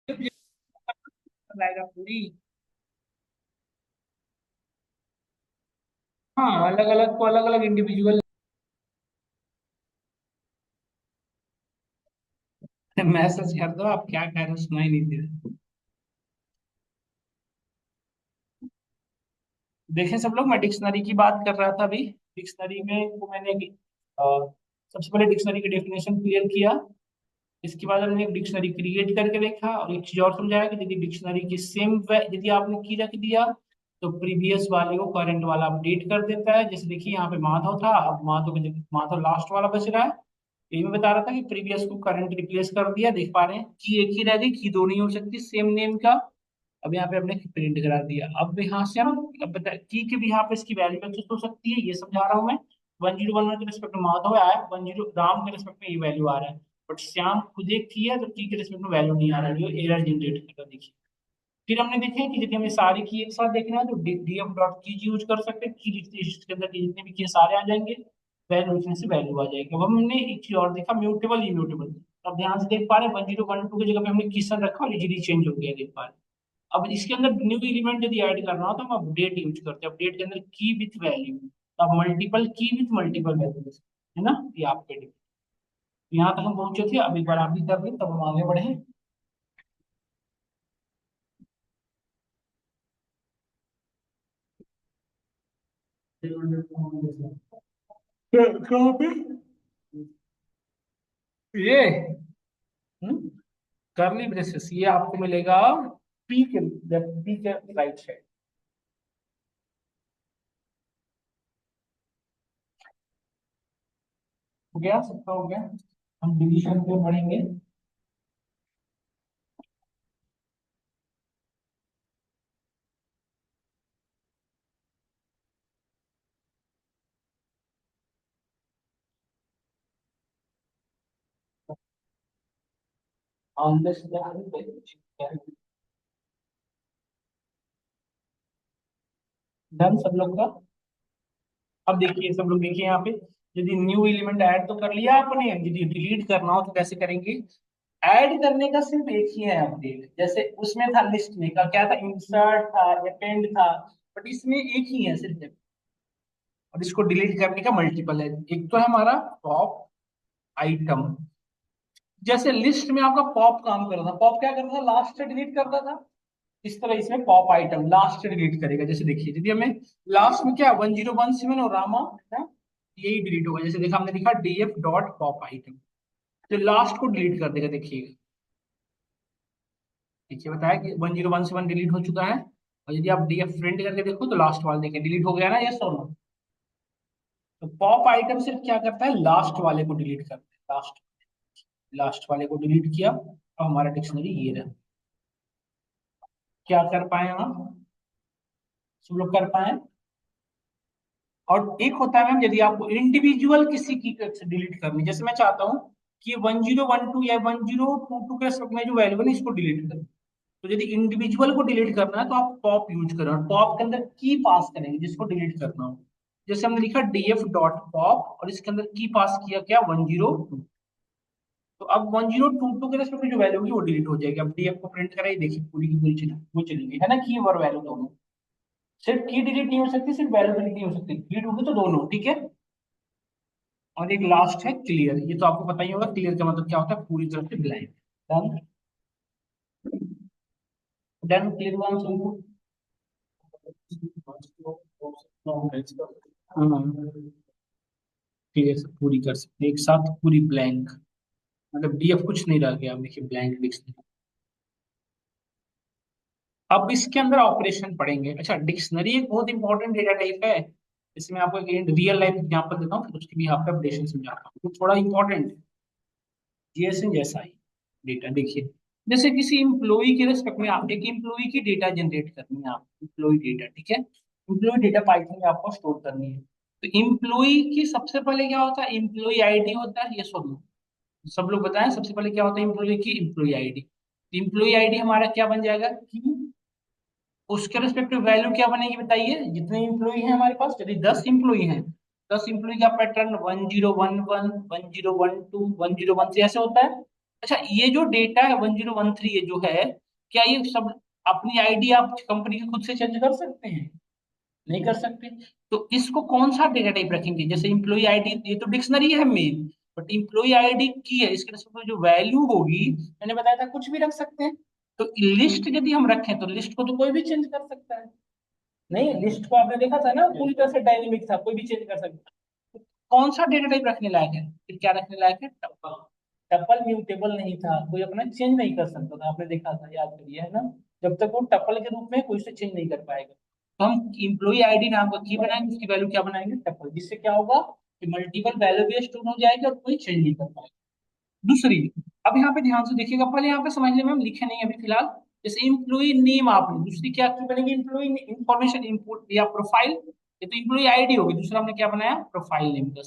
लाएगा पूरी। हाँ, अलग अलग को अलग अलग इंडिविजुअल। मैसेज कर दो, आप क्या कह रहे हो सुनाई नहीं दे रहा। देखें सब लोग, मैं डिक्शनरी की बात कर रहा था अभी। डिक्शनरी में तो मैंने सबसे पहले डिक्शनरी की डेफिनेशन क्लियर किया। इसके बाद हमने एक डिक्शनरी क्रिएट करके देखा और एक चीज और समझाया कि यदि डिक्शनरी की सेम यदि आपने की रख दिया तो प्रीवियस वाले को करंट वाला अपडेट कर देता है। जैसे देखिए यहाँ पे माधव था, अब माधव की जगह माधव लास्ट वाला बच रहा है। यही मैं बता रहा था कि प्रीवियस को करंट रिप्लेस कर दिया। देख पा रहे हैं की एक ही रह गई, की दो नहीं हो सकती सेम नेम का। अब यहाँ पे हमने प्रिंट करा दिया। अब यहाँ से हम अब बता की के भी यहाँ पे इसकी वैल्यू एडजस्ट हो सकती है, ये समझा रहा हूँ मैं। 1011 के रिस्पेक्ट में माधव आया, 10 राम के रिस्पेक्ट में ये वैल्यू आ रहा है। बट श्याम खुद एक की है तो की के रिस्पेक्ट में वैल्यू नहीं आ रहा है, जो एरर जनरेट कर रहा है। देखिए फिर हमने देखे कि यदि हमें सारी की एक साथ देखना है तो डीएफ डॉट की यूज कर सकते हैं। की लिस्ट के अंदर के जितने भी की सारे आ जाएंगे, वैल्यू उसमें से वैल्यू आ जाएगी। अब हमने एक चीज और देखा, म्यूटेबल इम्यूटेबल। अब ध्यान से देख पा रहे हैं 1012 की जगह पे हमने किसन रखा और इजीली चेंज हो गया, देख पा रहे हैं। अब इसके अंदर न्यू एलिमेंट यदि ऐड करना हो तो हम अपडेट यूज करते हैं। अपडेट के अंदर की विथ वैल्यू, तो आप मल्टीपल की विथ मल्टीपल वैल्यू है ना, ये आपके यहाँ तक हम पहुंचे थे। अब एक बार आप भी कर लें तब हम आगे बढ़े। कहाँ पे ये करली ब्रेसेस, ये आपको मिलेगा पी के राइट साइड। हो गया, सबका हो गया। हम डिवीजन पे बढ़ेंगे। ऑन दिस डन सब लोग का। अब देखिए सब लोग, देखिए यहाँ पे यदि न्यू एलिमेंट ऐड तो कर लिया आपने, यदि डिलीट करना हो तो कैसे करेंगे। ऐड करने का सिर्फ एक ही है अपडेट। जैसे उसमें था लिस्ट में का क्या था, इंसर्ट था, अपेंड था। बट इसमें एक ही है सिर्फ। और इसको डिलीट करने का मल्टीपल है। एक तो है हमारा पॉप आइटम। जैसे लिस्ट में आपका पॉप काम कर रहा था, पॉप क्या करता था, लास्ट से डिलीट करता था। इस तरह इसमें पॉप आइटम लास्ट से डिलीट करेगा। जैसे देखिए यदि हमें लास्ट में क्या 1017 और रामा है, यही डिलीट होगा। जैसे देखा हमने लिखा डीएफ डॉट पॉप आइटम, तो लास्ट को डिलीट कर देगा। देखिएगा, देखिए बताया कि 1017 डिलीट हो चुका है। और यदि आप डीएफ प्रिंट करके देखो तो लास्ट वाला देखिए डिलीट हो गया ना, यस और नो। तो पॉप आइटम सिर्फ क्या करता है, लास्ट वाले को डिलीट करता है। लास्ट लास्ट वाले को डिलीट किया, अब हमारा डिक्शनरी ये रहा। क्या कर पाए हम, सब लोग कर पाए। और एक होता है मैम, यदि आपको इंडिविजुअल किसी की से डिलीट करनी, जैसे मैं चाहता हूँ कि 1012 या 1022 के सब में जो वैल्यू है ना इसको डिलीट करें। तो यदि इंडिविजुअल को डिलीट करना है तो आप पॉप यूज करें और पॉप के अंदर की पास करेंगे जिसको डिलीट करना हो। जैसे हमने लिखा डीएफ डॉट पॉप और इसके अंदर की पास किया क्या 102। तो अब 1022 के रेस्पेक्ट में जो वैल्यू होगी वो डिलीट हो जाएगी। अब डीएफ को प्रिंट कराई, देखिए पूरी की पूरी चली, वो चली गई है ना, की और वैल्यू दोनों। सिर्फ की डिलीट नहीं हो सकती, सिर्फ वैल्यू डिलीट नहीं हो सकती, डिलीट होगी तो दोनों, ठीक है। और एक लास्ट है क्लियर, ये तो आपको पता ही होगा। क्लियर का मतलब क्या होता है, पूरी तरह से blank. Done. Done clear one सबको। हाँ, क्लियर से पूरी कर सकते हैं एक साथ, पूरी ब्लैंक। मतलब डीएफ कुछ नहीं रह गया, देखिए ब्लैंक डिक्शनरी। अब इसके अंदर ऑपरेशन पढ़ेंगे। अच्छा, डिक्शनरी एक बहुत इंपॉर्टेंट डेटा टाइप है। इसमें आपको एक रियल लाइफ एग्जांपल देता हूँ, फिर उसकी भी यहाँ पे अपडेशन समझाता हूँ, तो थोड़ा इंपॉर्टेंट। जीएसएन जैसा ही डेटा देखिए। जैसे किसी इम्प्लॉई के रेस्पेक्ट में आप एक इम्प्लॉई की डेटा जनरेट करनी है, आप इम्प्लॉई डेटा, ठीक है। इम्प्लॉई डेटा पाइथन में आपको स्टोर करनी है। तो इम्प्लॉई की सबसे पहले क्या होता है, इम्प्लॉई आईडी होता है, ये सब लोग बताएं सबसे पहले क्या होता है इम्प्लॉई की, इम्प्लॉई आईडी। इम्प्लॉई आईडी हमारा क्या बन जाएगा कि उसके रिस्पेक्टिव वैल्यू क्या बनेगी बताइए। जितने इम्प्लॉई हैं हमारे पास, यदि 10 इम्प्लॉई हैं, 10 इम्प्लॉई का पैटर्न 1011 1012 1013 ऐसे होता है। अच्छा, ये जो डेटा है 1013 ये जो है, क्या ये सब अपनी आईडी आप कंपनी की खुद से चेंज कर सकते हैं? नहीं कर सकते। तो इसको कौन सा डेटा टाइप रखेंगे? जैसे इम्प्लॉई आईडी, ये तो डिक्शनरी है मेन, बट इम्प्लॉई आईडी की है, इसके रिस्पेक्ट में जो वैल्यू होगी, मैंने बताया था कुछ भी रख सकते हैं। तो लिस्ट यदि हम रखें तो लिस्ट को तो कोई भी चेंज कर सकता है। नहीं, लिस्ट को आपने देखा था ना, पूरी तरह से डायनेमिक था, कोई भी चेंज कर सकता है। तो कौन सा डेटा टाइप रखने लायक है? फिर क्या रखने लायक है? टपल। टपल म्यूटेबल नहीं था, कोई अपना चेंज नहीं कर सकता था, आपने देखा था, याद करिए, है ना। जब तक वो टपल के रूप में कोई उसे चेंज नहीं कर पाएगा। तो हम इम्प्लॉई आईडी नाम का की बनाएंगे, उसकी वैल्यू क्या बनाएंगे? टपल, जिससे क्या होगा कि मल्टीपल वैल्यू भी स्टोर हो जाएगी और कोई चेंज नहीं कर पाएगा। दूसरी, अब यहाँ पे ध्यान से देखिएगा, पहले यहाँ पे समझ लें, हम लिखे नहीं अभी फिलहाल। जैसे इम्प्लॉई नेम, आपने दूसरी क्या की बनेगी? इम्प्लॉई इंफॉर्मेशन इनपुट या प्रोफाइल। ये तो इम्प्लॉई आईडी होगी, दूसरा हमने क्या बनाया? प्रोफाइल नेम का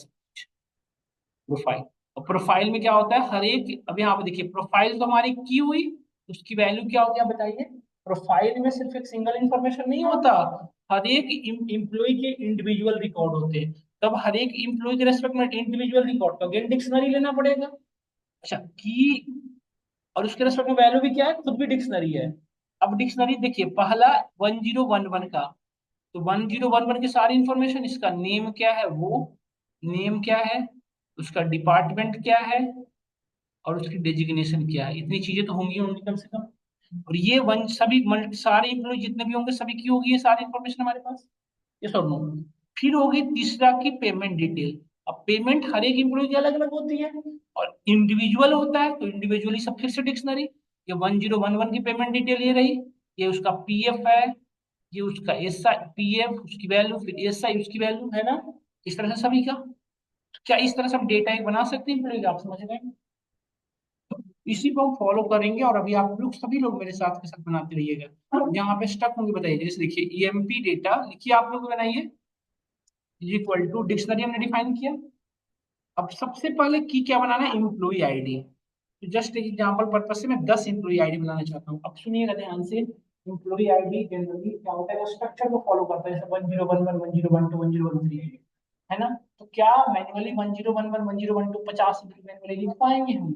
प्रोफाइल। और प्रोफाइल में क्या होता है? हर एक, अब यहाँ पे देखिए, प्रोफाइल तो हमारी की हुई, उसकी वैल्यू क्या होगी आप बताइए? प्रोफाइल में सिर्फ एक सिंगल इंफॉर्मेशन नहीं होता, हर एक इम्प्लॉय के इंडिविजुअल रिकॉर्ड होते हैं। तब हर एक इम्प्लॉय के रेस्पेक्ट में इंडिविजुअल रिकॉर्ड, तो अगेन डिक्शनरी लेना पड़ेगा। अच्छा, की, और उसके रेस्पेक्ट में वैल्यू भी क्या है? खुद भी डिक्शनरी है। अब डिक्शनरी देखिए, पहला 1011 का, तो 1011 की सारी इंफॉर्मेशन, इसका नेम क्या है वो, नेम क्या है, उसका डिपार्टमेंट क्या है, और उसकी डेजिग्नेशन क्या है, इतनी चीजें तो होंगी होंगी कम से कम। और ये वन सभी मल्टी सारे इम्प्लॉय जितने भी होंगे सभी की होगी ये सारी इंफॉर्मेशन हमारे पास। ये सब नो। फिर होगी तीसरा की पेमेंट डिटेल। अब पेमेंट हर एक इम्प्लॉय की अलग अलग होती है, और इंडिविजुअल होता है, तो इंडिविजुअली सब फिर से डिक्शनरी। ये 1011 की पेमेंट डिटेल ये रही, ये उसका पीएफ है, ये उसका एस आई, पीएफ उसकी वैल्यू, फिर एस आई उसकी वैल्यू, है ना। इस तरह से सभी का, क्या इस तरह से हम डेटा एक बना सकते हैं इम्प्लॉय का? आप समझ गए? इसी को हम फॉलो करेंगे, और अभी आप लोग सभी लोग मेरे साथ के साथ बनाते रहिएगा। यहाँ पे स्टक होंगे बताइए। जैसे देखिए, ईएमपी डेटा लिखिए, आप लोग बनाइए, इक्वल टू डिक्शनरी हमने डिफाइन किया। अब सबसे पहले की क्या बनाना है? Employee ID. तो जस्ट एक एग्जांपल पर्पज से मैं 10 इम्प्लॉई आईडी बनाना चाहता हूँ। अब सुनिएगा ध्यान से। इम्प्लॉई आईडी जनरली क्या होता है? स्ट्रक्चर को फॉलो करता है, जैसे 1011, 1012, 1013, है ना। तो क्या मैन्युअली 1011, 1012 50 मैन्युअली लिख पाएंगे हम?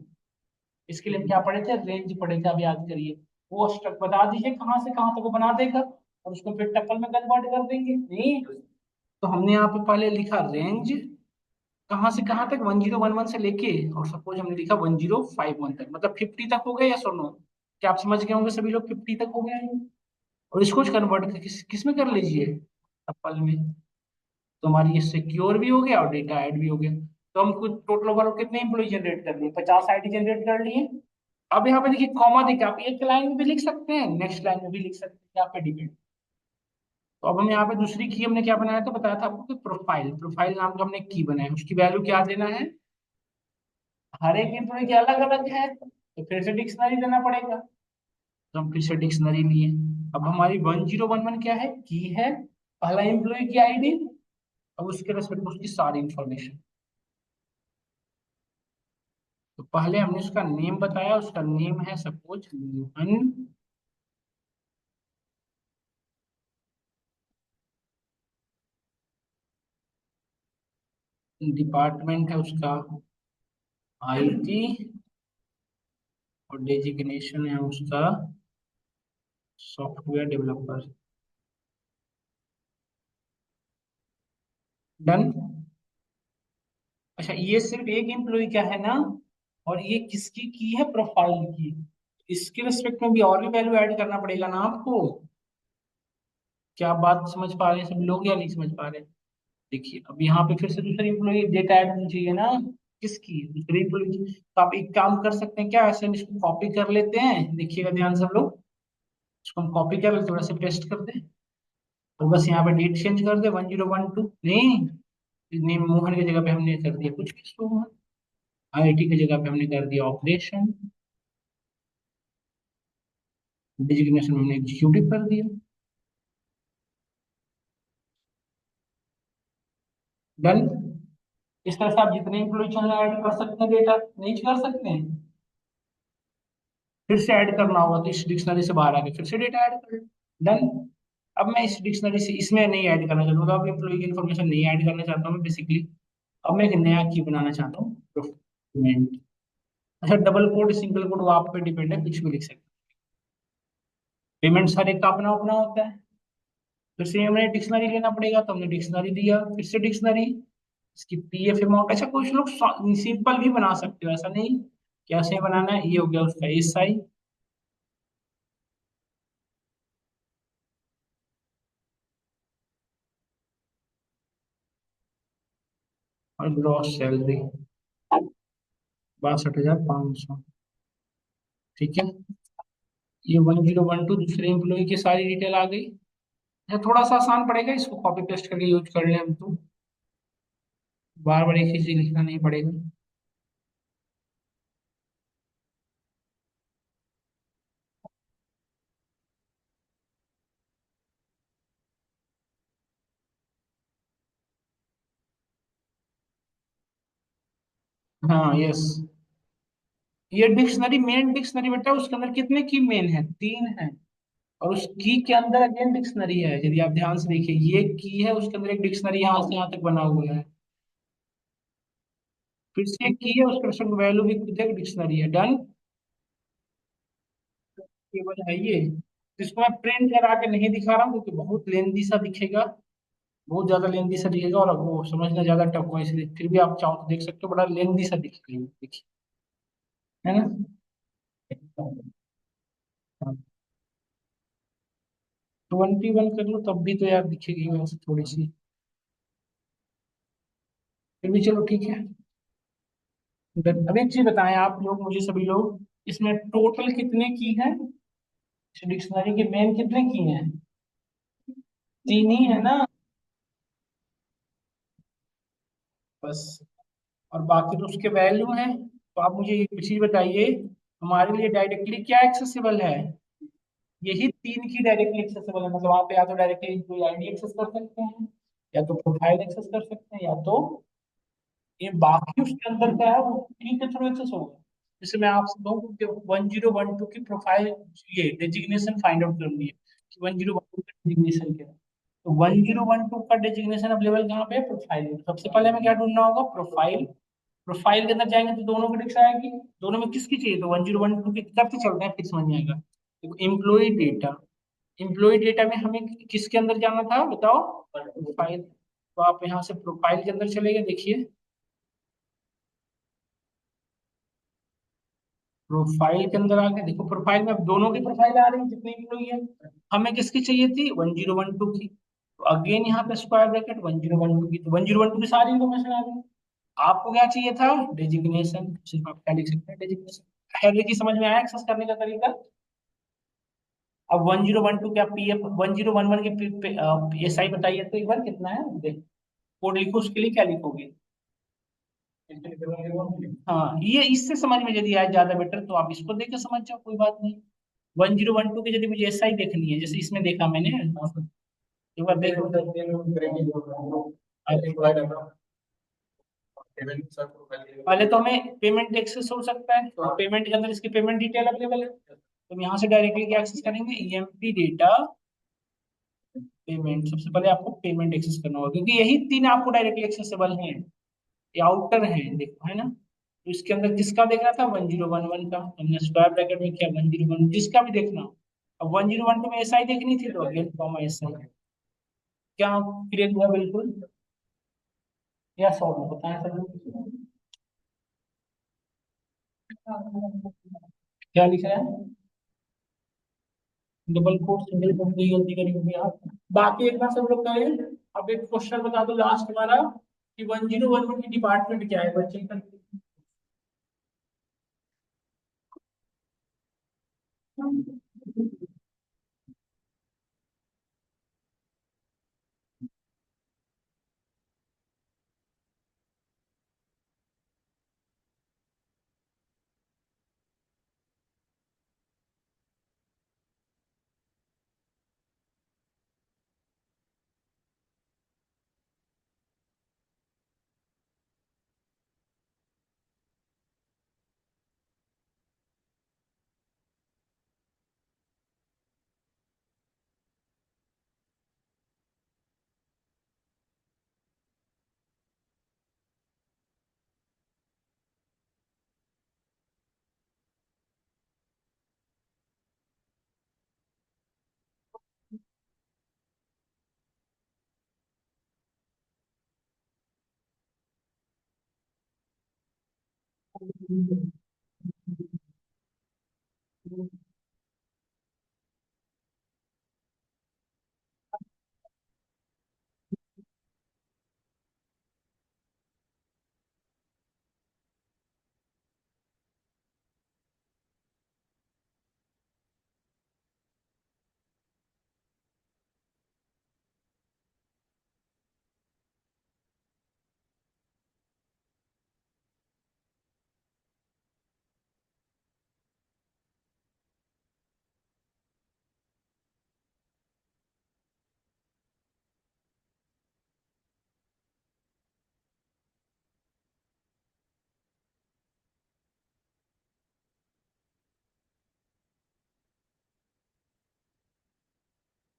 इसके लिए हम क्या पढ़े थे? रेंज पढ़े थे, अब याद करिए। वो स्ट्रक बता दीजिए कहाँ से कहाँ तक वो बना देगा, और उसको फिर टपल में कन्वर्ट कर देंगे। नहीं, तो हमने यहाँ पे पहले लिखा रेंज, कहाँ से कहाँ तक? 1011 से लेके, और सपोज हमने लिखा 1051 तक, मतलब 50 तक हो गए या सुनो? क्या आप समझ गए होंगे सभी लोग? 50 तक हो गया है। और इसको कन्वर्ट किस में कर लीजिए? टप्पल में। तो हमारी ये सिक्योर भी हो गया और डेटा ऐड भी हो गया। तो हम कुछ टोटल ओवरऑल कितने इंप्लॉय जनरेट कर लिए? 50 आईडी जनरेट कर लिए। अब यहाँ पे देखिए कॉमा देखिए, आप एक लाइन में भी लिख सकते हैं, नेक्स्ट लाइन में भी लिख सकते हैं, यहाँ पे डिपेंड। तो अब हम यहाँ पे दूसरी की हमने क्या बनाया था, बताया था आपको कि प्रोफाइल, प्रोफाइल नाम का हमने की बनाया, उसकी वैल्यू क्या देना है? हर एक एम्प्लॉय की अलग अलग है, तो फिर से डिक्शनरी देना पड़ेगा। तो हम फिर से डिक्शनरी लिए। अब हमारी 1011 क्या है? की है, पहला एम्प्लॉय की आईडी। अब उसके रेस्पेक्ट में उसकी सारी इंफॉर्मेशन। तो पहले हमने उसका नेम बताया, उसका नेम है सपोज मोहन। डिपार्टमेंट है उसका आईटी, और डेजिग्नेशन है उसका सॉफ्टवेयर डेवलपर। डन। अच्छा, ये सिर्फ एक एम्प्लॉय का है ना, और ये किसकी की है? प्रोफाइल की। इसके रिस्पेक्ट में भी और भी वैल्यू ऐड करना पड़ेगा ना आपको। क्या आप बात समझ पा रहे हैं सभी लोग या नहीं समझ पा रहे हैं? देखिए, अब यहाँ पे फिर से दूसरी एम्प्लॉय डेटा ऐड होनी चाहिए ना। किसकी? दूसरी एम्प्लॉय की। तो आप एक काम कर सकते हैं क्या, ऐसे हम इसको कॉपी कर लेते हैं, देखिएगा ध्यान से सब लोग। इसको हम कॉपी कर लेते, थोड़ा सा पेस्ट कर दे। तो बस यहाँ पे डेट चेंज कर दे, 1012 नहीं, नेम मोहन की जगह पे हमने कर दिया कुछ भी, मोहन। आईटी की जगह पे हमने कर दिया ऑपरेशन। डिजिग्नेशन हमने एग्जीक्यूटिव कर दिया। डन। इस तरह से आप जितने इम्प्लॉय चैनल ऐड कर सकते हैं, डेटा नहीं कर सकते हैं, फिर से ऐड करना होगा, तो इस डिक्शनरी से बाहर आके फिर से डेटा ऐड कर। डन। अब मैं इस डिक्शनरी से इसमें नहीं ऐड करना चाहता हूँ, तो अब इम्प्लॉय की इन्फॉर्मेशन नहीं ऐड करना चाहता हूँ मैं बेसिकली। अब मैं एक नया की बनाना चाहता हूँ, डॉक्यूमेंट। अच्छा, डबल कोड सिंगल कोड वो आप पे डिपेंड है, कुछ भी लिख सकते। पेमेंट हर एक का अपना अपना होता है। फिर से हमें डिक्शनरी लेना पड़ेगा, तो हमने डिक्शनरी दिया, फिर से डिक्शनरी, इसकी पीएफ अमाउंट। अच्छा, कुछ लोग सिंपल भी बना सकते हो, ऐसा नहीं। कैसे बनाना है, ये हो गया उसका एसआई और ग्रॉस सैलरी 62,500। ठीक है, ये 1012 दूसरे एम्प्लॉय की सारी डिटेल आ गई। अच्छा, थोड़ा सा आसान पड़ेगा, इसको कॉपी पेस्ट करके यूज कर लें हम तो, बार बार एक ही चीज लिखना नहीं पड़ेगा। हाँ, यस। ये डिक्शनरी, मेन डिक्शनरी बेटा, उसके अंदर कितने की मेन है, 3 है। और उस की के अंदर अगेन डिक्शनरी है, यदि आप ध्यान से देखिए, ये की है, उसके अंदर एक डिक्शनरी यहाँ से यहाँ तक बना हुआ है। फिर से एक की है, उसके प्रश्न वैल्यू भी खुद एक डिक्शनरी है। डन। केवल है ये, जिसको मैं प्रिंट करा के नहीं दिखा रहा हूँ क्योंकि बहुत लेंदी सा दिखेगा, बहुत ज्यादा लेंदी सा दिखेगा, और वो समझना ज्यादा टफ हुआ, इसलिए फिर भी आप चाहो तो देख सकते हो, बड़ा लेंदी सा दिखेगा ये, देखिए, है ना। 21 कर लो तब भी तो यार दिखेगी वैसे थोड़ी सी, फिर भी चलो ठीक है। अब एक चीज बताएं आप लोग मुझे, सभी लोग, इसमें टोटल कितने की है, डिक्शनरी के मेन कितने की हैं, 3 ही है ना, बस। और बाकी तो उसके वैल्यू हैं। तो आप मुझे एक चीज बताइए, हमारे लिए डायरेक्टली क्या एक्सेसिबल है, यही 3 की डायरेक्टली एक्सेसिबल है, मतलब आप या तो डायरेक्टली कोई आईडी एक्सेस कर सकते हैं, या तो प्रोफाइल एक्सेस कर सकते हैं, या तो ये बाकी उसके अंदर क्या है वो की के थ्रू एक्सेस होगा। जैसे मैं आपसे कहूँ कि 1012 की प्रोफाइल, ये डेजिग्नेशन फाइंड आउट करनी है कि 1012 का डेजिग्नेशन क्या है। तो 1012 का डेजिग्नेशन अवेलेबल कहाँ पे है, प्रोफाइल में। सबसे पहले हमें क्या ढूंढना होगा, प्रोफाइल। प्रोफाइल के अंदर जाएंगे तो दोनों की डिक्स आएगी, दोनों में किसकी चाहिए, तो 1012 की करते चलते हैं, फिर समझ में आएगा। देखो, एम्प्लॉय डेटा, एम्प्लॉय डेटा में हमें किसके अंदर जाना था बताओ, प्रोफाइल। तो आप यहाँ से प्रोफाइल के अंदर चले गए, देखिए प्रोफाइल के अंदर आके देखो, प्रोफाइल में अब दोनों की प्रोफाइल आ रही है जितनी एम्प्लॉय है। हमें किसकी चाहिए थी, 1012 की। तो अगेन यहाँ पे स्क्वायर ब्रैकेट 1012 की, तो 1012 की सारी इन्फॉर्मेशन आ गई। आपको क्या चाहिए था, डेजिग्नेशन, सिर्फ आप क्या लिख सकते हैं, डेजिग्नेशन। पहले की समझ में आया एक्सेस करने का तरीका। अब 1012 क्या पीएफ, 1011 की एसआई बताइए तो एक बार कितना है, देख कोड लिखो, उसके लिए क्या लिखोगे। हाँ, ये इससे समझ में यदि आए ज्यादा बेटर, तो आप इसको देख के समझ जाओ, कोई बात नहीं। 1012 की यदि मुझे एसआई देखनी है, जैसे इसमें देखा मैंने, एक बार देखो। पहले तो हमें पेमेंट एक्सेस हो सकता है, तो पेमेंट के अंदर इसकी पेमेंट डिटेल अवेलेबल है, तो हम यहाँ से डायरेक्टली क्या एक्सेस करेंगे, ईएमपी डेटा पेमेंट। सबसे पहले आपको पेमेंट एक्सेस करना होगा, क्योंकि यही 3 आपको डायरेक्टली एक्सेसिबल हैं, ये आउटर है, देखो, है ना। तो इसके अंदर किसका देखना था, 1011 का, हमने स्क्वायर ब्रैकेट में किया 1011, जिसका भी देखना हो। अब 1012 में एसआई देखनी थी, तो अगेन कॉमा एसआई। क्या क्लियर हुआ बिल्कुल, या सॉल्व बताएं सब लोग। क्या लिख रहा है, डबल कोट सिंगल कोट की गलती करी होगी आप। बाकी एक बार सब लोग करें। अब एक क्वेश्चन बता दो लास्ट हमारा, कि 1011 की डिपार्टमेंट क्या है बच्चे का।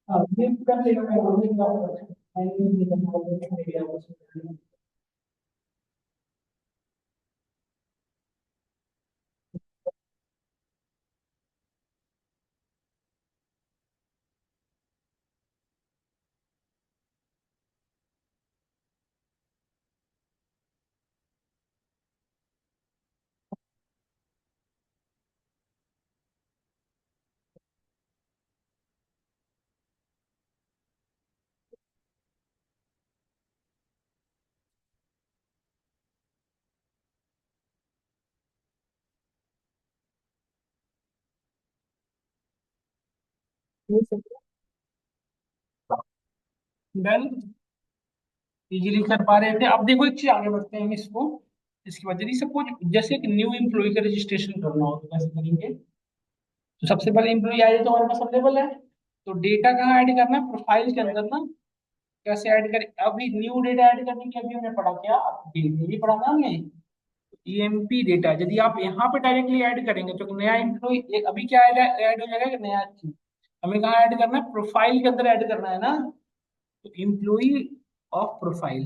हाँ, ये कर लेगा, मैं बोलने की बात कर रहा हूँ। मैंने नहीं करना, बोलने का नहीं किया, बस। डन। इजीली कर पा रहे थे। अब देखो एक चीज आगे बढ़ते हैं हम इसको। इसके बाद यदि सपोज जैसे एक न्यू एम्प्लॉय का रजिस्ट्रेशन करना हो तो कैसे करेंगे? तो सबसे पहले एम्प्लॉय आईडी तो हमारे पास अवेलेबल है। तो डेटा कहाँ ऐड करना है? प्रोफाइल के अंदर ना। कैसे ऐड करें? अभी न्यू डेटा ऐड करने की अभी हमने पढ़ा क्या? अपडेट भी पढ़ा ना हमने। ईएमपी डेटा यदि आप यहाँ पे डायरेक्टली ऐड करेंगे तो नया एम्प्लॉय अभी क्या ऐड ऐड हो जाएगा कि नया चीज हमें कहाँ ऐड करना है? प्रोफाइल के अंदर ऐड करना है ना। तो एम्प्लॉय ऑफ प्रोफाइल,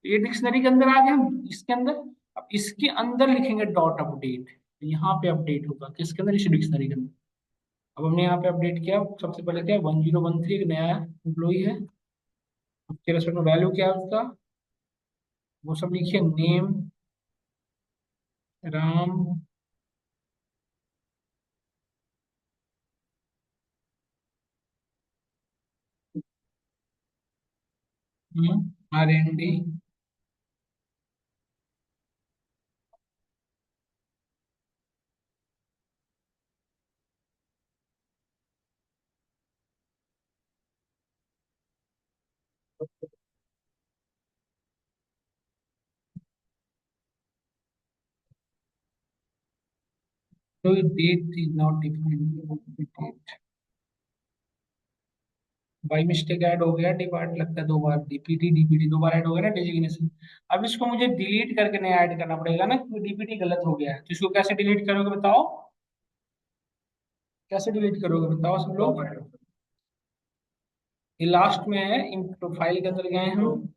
ये डिक्शनरी के अंदर आ गया। हम इसके अंदर अब इसके अंदर लिखेंगे डॉट अपडेट। यहाँ पे अपडेट होगा किसके अंदर? इस डिक्शनरी के अंदर। अब हमने यहाँ पे अपडेट किया। सबसे पहले क्या 1013 एक नया एम्प्लॉय है। उसके रेस्पेक्ट में वैल्यू क्या है उसका? वो सब लिखिए। Name Ram, RND। तो date is not defined. By mistake add हो गया डिपार्ट, लगता है दो बार डीपीटी दो बार ऐड हो गया ना डेजिग्नेशन। अब इसको मुझे डिलीट करके नया ऐड करना पड़ेगा ना, क्योंकि डीपीटी गलत हो गया है। तो इसको कैसे डिलीट करोगे बताओ? कैसे डिलीट करोगे बताओ सब लोग? ये लास्ट में है, इन प्रोफाइल के अंदर गए हम।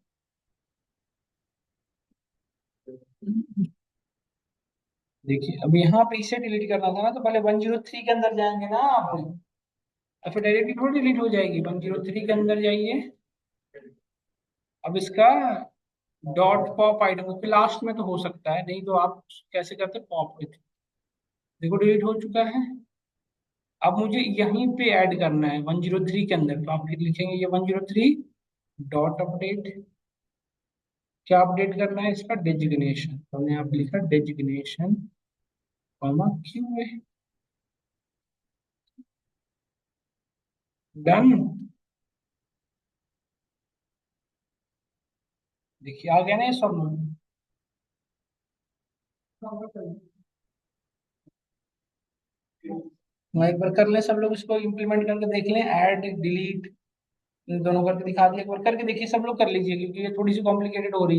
देखिए अब यहाँ पे इसे डिलीट करना था ना, तो पहले 103 के अंदर जाएंगे ना आप। और फिर डायरेक्टली थोड़ी डिलीट हो जाएगी। 103 के अंदर जाइए। अब इसका डॉट पॉप आइटम उसके लास्ट में तो हो सकता है, नहीं तो आप कैसे करते पॉप के थ्रू। देखो डिलीट हो चुका है। अब मुझे यहीं पे ऐड करना है 103 के अंदर, तो आप फिर लिखेंगे ये 103 डॉट अपडेट। क्या अपडेट करना है? इसका डेजिग्नेशन। तो हमने यहाँ पे लिखा डेजिग्नेशन कॉमा क्यू है। डन। देखिए आ गया ना ये सब। तो एक बार कर ले सब लोग, इसको इम्प्लीमेंट करके देख लें। ऐड डिलीट दोनों करके दिखा दिया। एक बार करके देखिए सब लोग, कर लीजिए क्योंकि ये थोड़ी सी कॉम्प्लिकेटेड हो रही है।